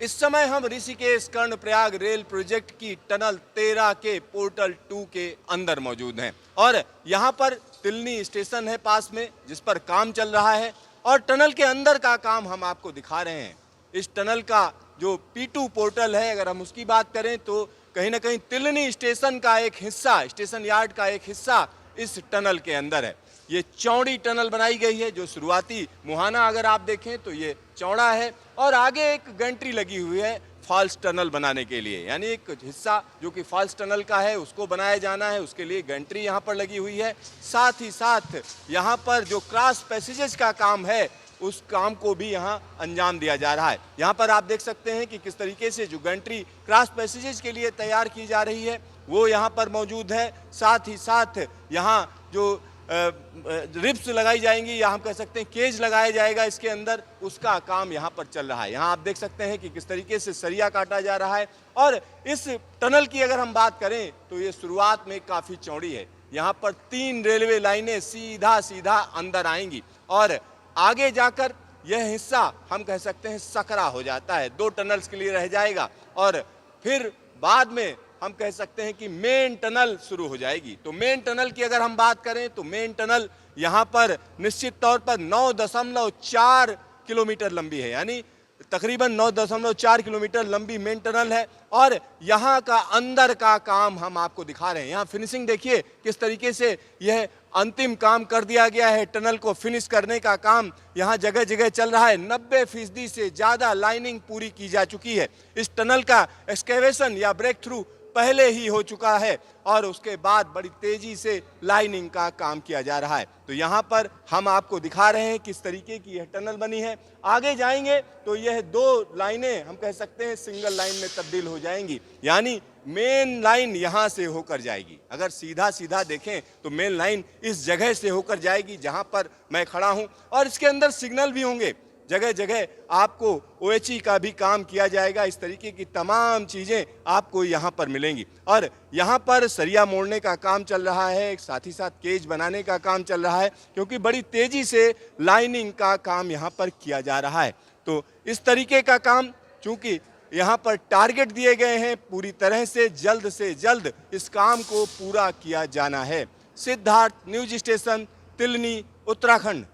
इस समय हम ऋषिकेश कर्णप्रयाग रेल प्रोजेक्ट की टनल 13 के पोर्टल 2 के अंदर मौजूद हैं और यहाँ पर तिलनी स्टेशन है पास में जिस पर काम चल रहा है और टनल के अंदर का काम हम आपको दिखा रहे हैं। इस टनल का जो P2 पोर्टल है, अगर हम उसकी बात करें तो कहीं ना कहीं तिलनी स्टेशन का एक हिस्सा, स्टेशन यार्ड का एक हिस्सा इस टनल के अंदर है। ये चौड़ी टनल बनाई गई है, जो शुरुआती मुहाना अगर आप देखें तो ये चौड़ा है और आगे एक गैंट्री लगी हुई है फॉल्स टनल बनाने के लिए, यानी एक हिस्सा जो कि फॉल्स टनल का है उसको बनाया जाना है, उसके लिए गैंट्री यहाँ पर लगी हुई है। साथ ही साथ यहाँ पर जो क्रॉस पैसेजेस का काम है उस काम को भी यहाँ अंजाम दिया जा रहा है। यहाँ पर आप देख सकते हैं कि किस तरीके से जो गैंट्री क्रॉस पैसेजेस के लिए तैयार की जा रही है वो यहाँ पर मौजूद है। साथ ही साथ यहाँ जो रिप्स लगाई जाएंगी या हम कह सकते हैं केज लगाया जाएगा इसके अंदर, उसका काम यहाँ पर चल रहा है। यहाँ आप देख सकते हैं कि किस तरीके से सरिया काटा जा रहा है और इस टनल की अगर हम बात करें तो ये शुरुआत में काफ़ी चौड़ी है। यहाँ पर 3 रेलवे लाइनें सीधा सीधा अंदर आएंगी और आगे जाकर यह हिस्सा हम कह सकते हैं सकरा हो जाता है, 2 टनल्स के लिए रह जाएगा और फिर बाद में हम कह सकते हैं कि मेन टनल शुरू हो जाएगी। तो मेन टनल की अगर हम बात करें तो मेन टनल यहाँ पर निश्चित तौर पर 9.4 किलोमीटर लंबी है, यानी तकरीबन 9.4 किलोमीटर लंबी मेन टनल है और यहाँ का अंदर का काम हम आपको दिखा रहे हैं। यहाँ फिनिशिंग देखिए किस तरीके से यह अंतिम काम कर दिया गया है। टनल को फिनिश करने का काम यहाँ जगह जगह चल रहा है। 90% से ज़्यादा लाइनिंग पूरी की जा चुकी है। इस टनल का एक्सकेवेशन या ब्रेक थ्रू पहले ही हो चुका है और उसके बाद बड़ी तेजी से लाइनिंग का काम किया जा रहा है। तो यहाँ पर हम आपको दिखा रहे हैं किस तरीके की यह टनल बनी है। आगे जाएंगे तो यह 2 लाइनें हम कह सकते हैं सिंगल लाइन में तब्दील हो जाएंगी, यानी मेन लाइन यहाँ से होकर जाएगी। अगर सीधा सीधा देखें तो मेन लाइन इस जगह से होकर जाएगी जहाँ पर मैं खड़ा हूँ और इसके अंदर सिग्नल भी होंगे। जगह जगह आपको OHE का भी काम किया जाएगा। इस तरीके की तमाम चीज़ें आपको यहाँ पर मिलेंगी और यहाँ पर सरिया मोड़ने का काम चल रहा है, साथ ही साथ केज बनाने का काम चल रहा है क्योंकि बड़ी तेज़ी से लाइनिंग का काम यहाँ पर किया जा रहा है। तो इस तरीके का काम चूँकि यहाँ पर टारगेट दिए गए हैं, पूरी तरह से जल्द इस काम को पूरा किया जाना है। Siddharth, news station, Tilni, Uttarakhand.